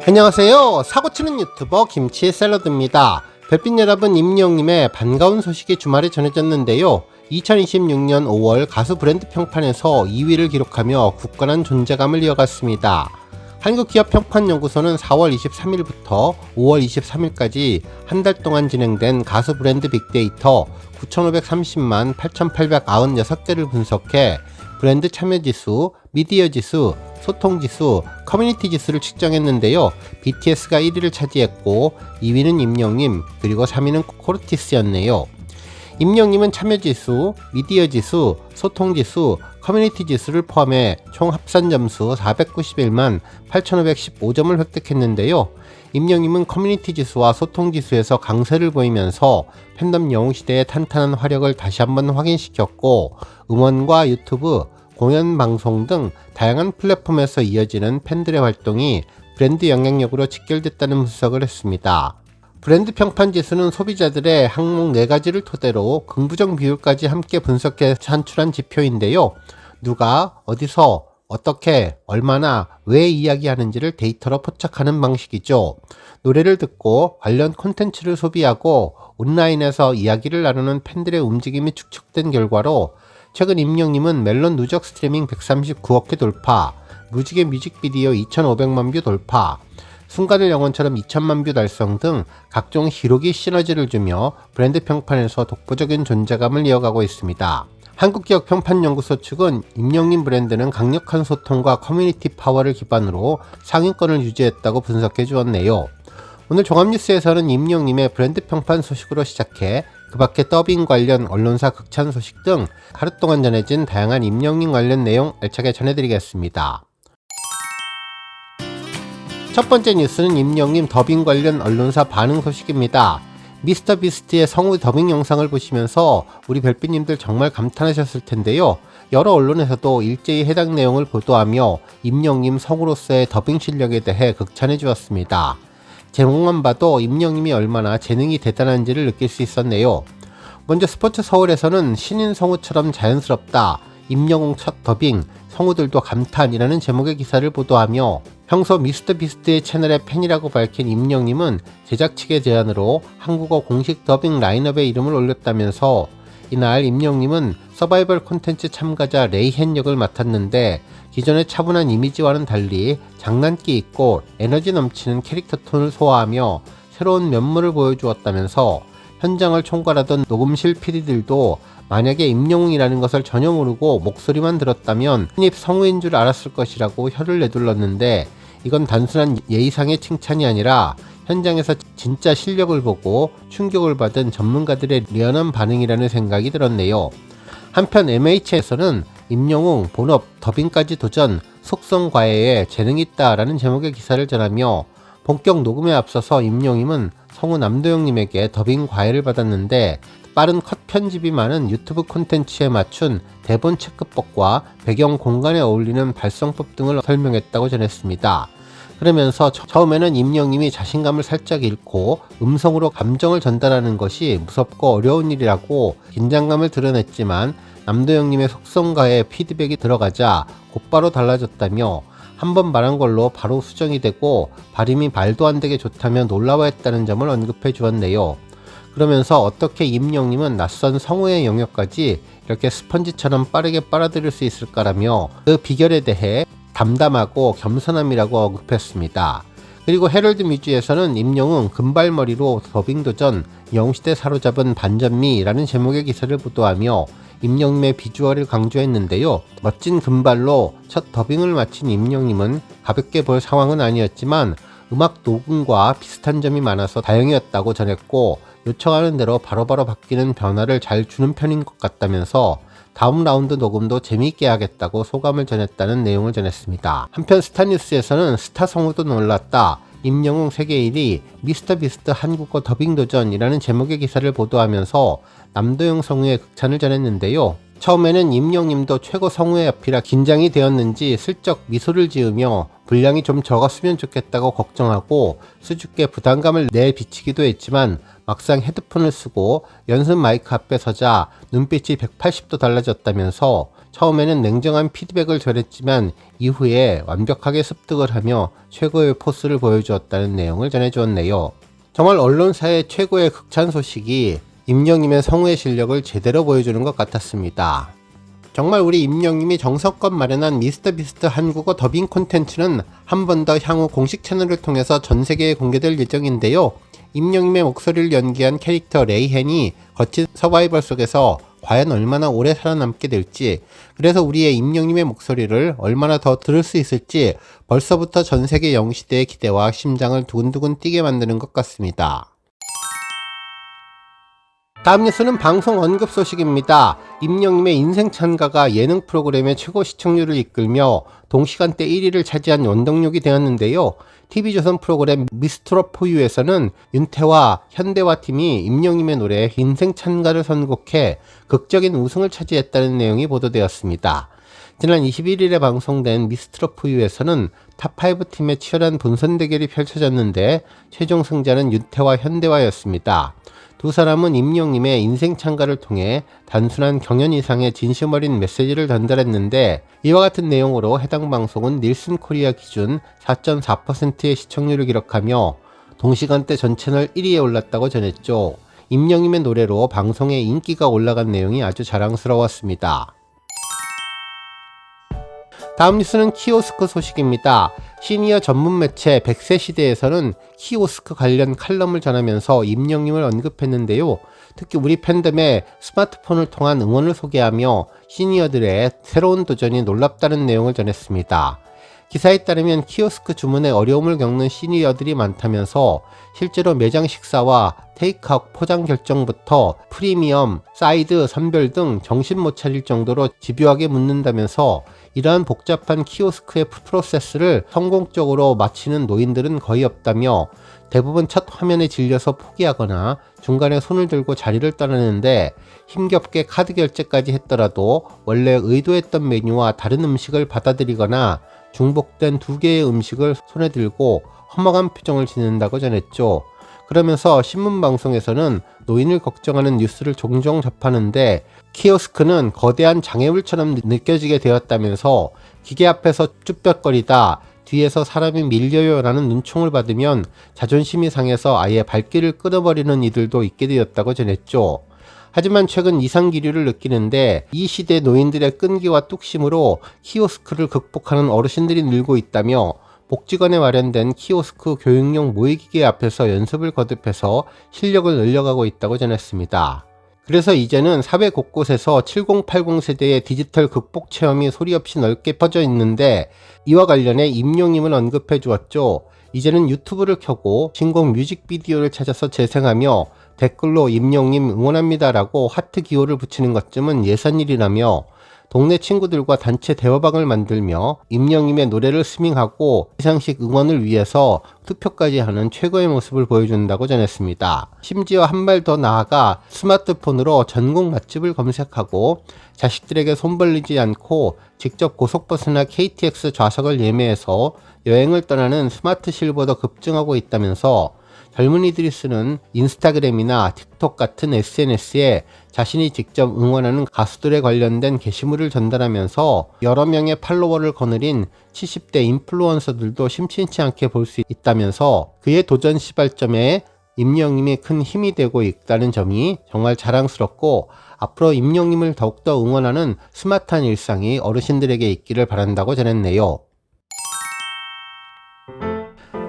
안녕하세요. 사고치는 유튜버 김치의 샐러드입니다. 별빛 여러분, 임영님의 반가운 소식이 주말에 전해졌는데요. 2026년 5월 가수 브랜드 평판에서 2위를 기록하며 굳건한 존재감을 이어갔습니다. 한국기업평판연구소는 4월 23일부터 5월 23일까지 한 달 동안 진행된 가수 브랜드 빅데이터 9,530만 8,896개를 분석해 브랜드 참여지수, 미디어지수, 소통지수, 커뮤니티지수를 측정했는데요. BTS가 1위를 차지했고 2위는 임영님, 그리고 3위는 코르티스였네요. 임영님은 참여지수, 미디어지수, 소통지수, 커뮤니티지수를 포함해 총 합산 점수 491만 8,515점을 획득했는데요. 임영님은 커뮤니티지수와 소통지수에서 강세를 보이면서 팬덤 영웅시대의 탄탄한 화력을 다시 한번 확인시켰고, 음원과 유튜브, 공연 방송 등 다양한 플랫폼에서 이어지는 팬들의 활동이 브랜드 영향력으로 직결됐다는 분석을 했습니다. 브랜드 평판 지수는 소비자들의 항목 4가지를 토대로 긍부정 비율까지 함께 분석해 산출한 지표인데요. 누가, 어디서, 어떻게, 얼마나, 왜 이야기하는지를 데이터로 포착하는 방식이죠. 노래를 듣고 관련 콘텐츠를 소비하고 온라인에서 이야기를 나누는 팬들의 움직임이 축적된 결과로 최근 임영님은 멜론 누적 스트리밍 139억 회 돌파, 무지개 뮤직비디오 2,500만 뷰 돌파, 순간의 영혼처럼 2,000만 뷰 달성 등 각종 기록이 시너지를 주며 브랜드 평판에서 독보적인 존재감을 이어가고 있습니다. 한국기업평판연구소 측은 임영님 브랜드는 강력한 소통과 커뮤니티 파워를 기반으로 상위권을 유지했다고 분석해 주었네요. 오늘 종합뉴스에서는 임영님의 브랜드 평판 소식으로 시작해 그 밖에 더빙 관련 언론사 극찬 소식 등 하루 동안 전해진 다양한 임영님 관련 내용 알차게 전해드리겠습니다. 첫 번째 뉴스는 임영님 더빙 관련 언론사 반응 소식입니다. 미스터 비스트의 성우 더빙 영상을 보시면서 우리 별빛님들 정말 감탄하셨을 텐데요. 여러 언론에서도 일제히 해당 내용을 보도하며 임영님 성우로서의 더빙 실력에 대해 극찬해 주었습니다. 제목만 봐도 임영님이 얼마나 재능이 대단한지를 느낄 수 있었네요. 먼저 스포츠 서울에서는 신인 성우처럼 자연스럽다, 임영웅 첫 더빙, 성우들도 감탄이라는 제목의 기사를 보도하며 평소 미스터 비스트의 채널의 팬이라고 밝힌 임영님은 제작 측의 제안으로 한국어 공식 더빙 라인업에 이름을 올렸다면서 이날 임영님은 서바이벌 콘텐츠 참가자 레이헨 역을 맡았는데 기존의 차분한 이미지와는 달리 장난기 있고 에너지 넘치는 캐릭터 톤을 소화하며 새로운 면모를 보여주었다면서 현장을 총괄하던 녹음실 PD들도 만약에 임영웅이라는 것을 전혀 모르고 목소리만 들었다면 신입 성우인 줄 알았을 것이라고 혀를 내둘렀는데 이건 단순한 예의상의 칭찬이 아니라 현장에서 진짜 실력을 보고 충격을 받은 전문가들의 리얼한 반응이라는 생각이 들었네요. 한편 MH에서는 임영웅 본업 더빙까지 도전, 속성 과외에 재능이 있다라는 제목의 기사를 전하며 본격 녹음에 앞서서 임영웅은 성우 남도영님에게 더빙 과외를 받았는데 빠른 컷 편집이 많은 유튜브 콘텐츠에 맞춘 대본 체크법과 배경 공간에 어울리는 발성법 등을 설명했다고 전했습니다. 그러면서 처음에는 임영님이 자신감을 살짝 잃고 음성으로 감정을 전달하는 것이 무섭고 어려운 일이라고 긴장감을 드러냈지만 남도영님의 속성과의 피드백이 들어가자 곧바로 달라졌다며 한번 말한 걸로 바로 수정이 되고 발음이 말도 안 되게 좋다며 놀라워했다는 점을 언급해 주었네요. 그러면서 어떻게 임영님은 낯선 성우의 영역까지 이렇게 스펀지처럼 빠르게 빨아들일 수 있을까라며 그 비결에 대해 담담하고 겸손함이라고 언급했습니다. 그리고 헤럴드 뮤즈에서는 임영웅 금발머리로 더빙 도전, 영웅시대 사로잡은 반전미라는 제목의 기사를 보도하며 임영님의 비주얼을 강조했는데요. 멋진 금발로 첫 더빙을 마친 임영님은 가볍게 볼 상황은 아니었지만 음악 녹음과 비슷한 점이 많아서 다행이었다고 전했고 요청하는 대로 바로바로 바뀌는 변화를 잘 주는 편인 것 같다면서 다음 라운드 녹음도 재미있게 하겠다고 소감을 전했다는 내용을 전했습니다. 한편 스타뉴스에서는 스타 성우도 놀랐다, 임영웅 세계 1위, 미스터 비스트 한국어 더빙 도전이라는 제목의 기사를 보도하면서 남도영 성우의 극찬을 전했는데요. 처음에는 임영님도 최고 성우의 앞이라 긴장이 되었는지 슬쩍 미소를 지으며 분량이 좀 적었으면 좋겠다고 걱정하고 수줍게 부담감을 내비치기도 했지만 막상 헤드폰을 쓰고 연습 마이크 앞에 서자 눈빛이 180도 달라졌다면서 처음에는 냉정한 피드백을 전했지만 이후에 완벽하게 습득을 하며 최고의 포스를 보여주었다는 내용을 전해주었네요. 정말 언론사의 최고의 극찬 소식이 임영님의 성우의 실력을 제대로 보여주는 것 같았습니다. 정말 우리 임영님이 정성껏 마련한 미스터비스트 한국어 더빙 콘텐츠는 한 번 더 향후 공식 채널을 통해서 전 세계에 공개될 예정인데요. 임영님의 목소리를 연기한 캐릭터 레이헨이 거친 서바이벌 속에서 과연 얼마나 오래 살아남게 될지, 그래서 우리의 임영님의 목소리를 얼마나 더 들을 수 있을지 벌써부터 전 세계 영시대의 기대와 심장을 두근두근 뛰게 만드는 것 같습니다. 다음 뉴스는 방송 언급 소식입니다. 임영님의 인생 찬가가 예능 프로그램의 최고 시청률을 이끌며 동시간대 1위를 차지한 원동력이 되었는데요. TV조선 프로그램 미스트롯 포유에서는 윤태와 현대화 팀이 임영님의 노래 인생 찬가를 선곡해 극적인 우승을 차지했다는 내용이 보도되었습니다. 지난 21일에 방송된 미스트롯 포유에서는 탑5 팀의 치열한 본선 대결이 펼쳐졌는데 최종 승자는 윤태와 현대화였습니다. 두 사람은 임영님의 인생 찬가를 통해 단순한 경연 이상의 진심 어린 메시지를 전달했는데, 이와 같은 내용으로 해당 방송은 닐슨 코리아 기준 4.4%의 시청률을 기록하며 동시간대 전 채널 1위에 올랐다고 전했죠. 임영님의 노래로 방송의 인기가 올라간 내용이 아주 자랑스러웠습니다. 다음 뉴스는 키오스크 소식입니다. 시니어 전문 매체 100세 시대에서는 키오스크 관련 칼럼을 전하면서 임영님을 언급했는데요. 특히 우리 팬덤의 스마트폰을 통한 응원을 소개하며 시니어들의 새로운 도전이 놀랍다는 내용을 전했습니다. 기사에 따르면 키오스크 주문에 어려움을 겪는 시니어들이 많다면서 실제로 매장 식사와 테이크아웃 포장 결정부터 프리미엄, 사이드, 선별 등 정신 못 차릴 정도로 집요하게 묻는다면서 이러한 복잡한 키오스크의 프로세스를 성공적으로 마치는 노인들은 거의 없다며 대부분 첫 화면에 질려서 포기하거나 중간에 손을 들고 자리를 떠나는데, 힘겹게 카드 결제까지 했더라도 원래 의도했던 메뉴와 다른 음식을 받아들이거나 중복된 두 개의 음식을 손에 들고 허망한 표정을 짓는다고 전했죠. 그러면서 신문방송에서는 노인을 걱정하는 뉴스를 종종 접하는데 키오스크는 거대한 장애물처럼 느껴지게 되었다면서 기계 앞에서 쭈뼛거리다 뒤에서 사람이 밀려요 라는 눈총을 받으면 자존심이 상해서 아예 발길을 끊어버리는 이들도 있게 되었다고 전했죠. 하지만 최근 이상기류를 느끼는데 이 시대 노인들의 끈기와 뚝심으로 키오스크를 극복하는 어르신들이 늘고 있다며 복지관에 마련된 키오스크 교육용 모의기계 앞에서 연습을 거듭해서 실력을 늘려가고 있다고 전했습니다. 그래서 이제는 사회 곳곳에서 7080 세대의 디지털 극복 체험이 소리 없이 넓게 퍼져 있는데, 이와 관련해 임영님을 언급해 주었죠. 이제는 유튜브를 켜고 신곡 뮤직비디오를 찾아서 재생하며 댓글로 임영님 응원합니다라고 하트 기호를 붙이는 것쯤은 예산일이라며 동네 친구들과 단체 대화방을 만들며 임영님의 노래를 스밍하고 시상식 응원을 위해서 투표까지 하는 최고의 모습을 보여준다고 전했습니다. 심지어 한 발 더 나아가 스마트폰으로 전국 맛집을 검색하고 자식들에게 손 벌리지 않고 직접 고속버스나 KTX 좌석을 예매해서 여행을 떠나는 스마트 실버도 급증하고 있다면서 젊은이들이 쓰는 인스타그램이나 틱톡 같은 SNS에 자신이 직접 응원하는 가수들에 관련된 게시물을 전달하면서 여러 명의 팔로워를 거느린 70대 인플루언서들도 심심치 않게 볼 수 있다면서 그의 도전 시발점에 임영님이 큰 힘이 되고 있다는 점이 정말 자랑스럽고, 앞으로 임영님을 더욱더 응원하는 스마트한 일상이 어르신들에게 있기를 바란다고 전했네요.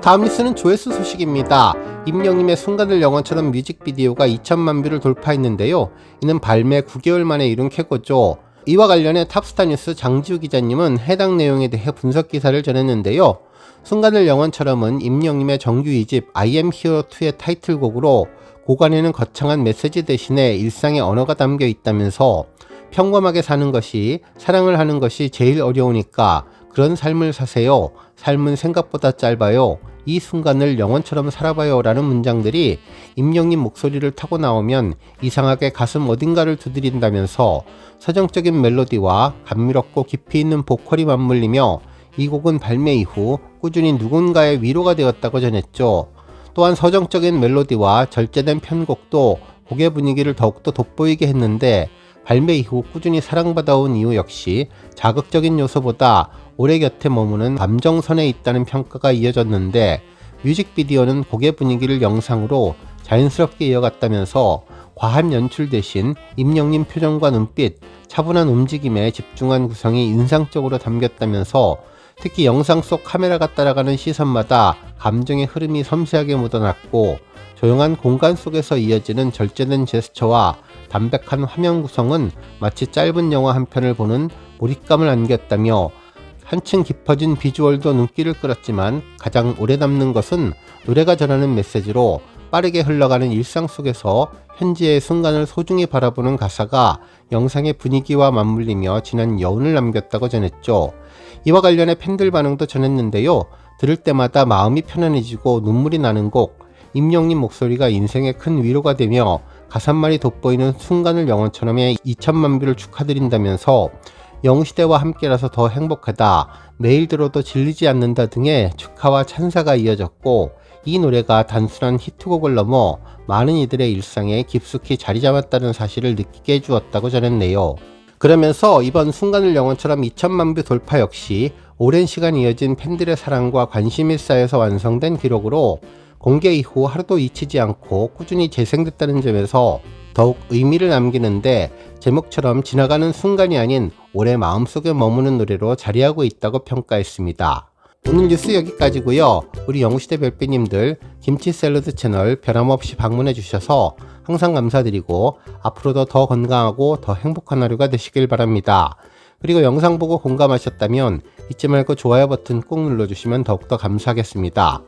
다음 뉴스는 조회수 소식입니다. 임영님의 순간을 영화처럼 뮤직비디오가 2천만 뷰를 돌파했는데요. 이는 발매 9개월 만에 이룬 쾌거죠. 이와 관련해 탑스타 뉴스 장지우 기자님은 해당 내용에 대해 분석 기사를 전했는데요. 순간을 영원처럼은 임영님의 정규 2집 I am hero 2의 타이틀곡으로 곡 안에는 거창한 메시지 대신에 일상의 언어가 담겨 있다면서 평범하게 사는 것이, 사랑을 하는 것이 제일 어려우니까 그런 삶을 사세요. 삶은 생각보다 짧아요. 이 순간을 영원처럼 살아봐요 라는 문장들이 임영님 목소리를 타고 나오면 이상하게 가슴 어딘가를 두드린다면서 서정적인 멜로디와 감미롭고 깊이 있는 보컬이 맞물리며 이 곡은 발매 이후 꾸준히 누군가의 위로가 되었다고 전했죠. 또한 서정적인 멜로디와 절제된 편곡도 곡의 분위기를 더욱더 돋보이게 했는데, 발매 이후 꾸준히 사랑받아온 이유 역시 자극적인 요소보다 오래 곁에 머무는 감정선에 있다는 평가가 이어졌는데, 뮤직비디오는 곡의 분위기를 영상으로 자연스럽게 이어갔다면서 과한 연출 대신 임영님 표정과 눈빛, 차분한 움직임에 집중한 구성이 인상적으로 담겼다면서, 특히 영상 속 카메라가 따라가는 시선마다 감정의 흐름이 섬세하게 묻어났고, 조용한 공간 속에서 이어지는 절제된 제스처와 담백한 화면 구성은 마치 짧은 영화 한 편을 보는 몰입감을 안겼다며, 한층 깊어진 비주얼도 눈길을 끌었지만 가장 오래 남는 것은 노래가 전하는 메시지로 빠르게 흘러가는 일상 속에서 현재의 순간을 소중히 바라보는 가사가 영상의 분위기와 맞물리며 진한 여운을 남겼다고 전했죠. 이와 관련해 팬들 반응도 전했는데요. 들을 때마다 마음이 편안해지고 눈물이 나는 곡, 임영님 목소리가 인생의 큰 위로가 되며 가사말이 돋보이는 순간을 영원처럼의 2천만 뷰를 축하드린다면서, 영시대와 함께라서 더 행복하다, 매일 들어도 질리지 않는다 등의 축하와 찬사가 이어졌고, 이 노래가 단순한 히트곡을 넘어 많은 이들의 일상에 깊숙이 자리 잡았다는 사실을 느끼게 해주었다고 전했네요. 그러면서 이번 순간을 영원처럼 2천만 뷰 돌파 역시 오랜 시간 이어진 팬들의 사랑과 관심이 쌓여서 완성된 기록으로 공개 이후 하루도 잊히지 않고 꾸준히 재생됐다는 점에서 더욱 의미를 남기는데, 제목처럼 지나가는 순간이 아닌 오래 마음속에 머무는 노래로 자리하고 있다고 평가했습니다. 오늘 뉴스 여기까지고요. 우리 영시대 별빛님들 김치 샐러드 채널 변함없이 방문해 주셔서 항상 감사드리고, 앞으로도 더 건강하고 더 행복한 하루가 되시길 바랍니다. 그리고 영상 보고 공감하셨다면 잊지 말고 좋아요 버튼 꼭 눌러주시면 더욱더 감사하겠습니다.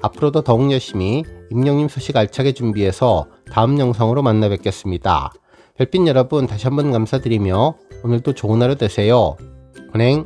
앞으로도 더욱 열심히 임영님 소식 알차게 준비해서 다음 영상으로 만나 뵙겠습니다. 별빛 여러분 다시 한번 감사드리며 오늘도 좋은 하루 되세요. 은행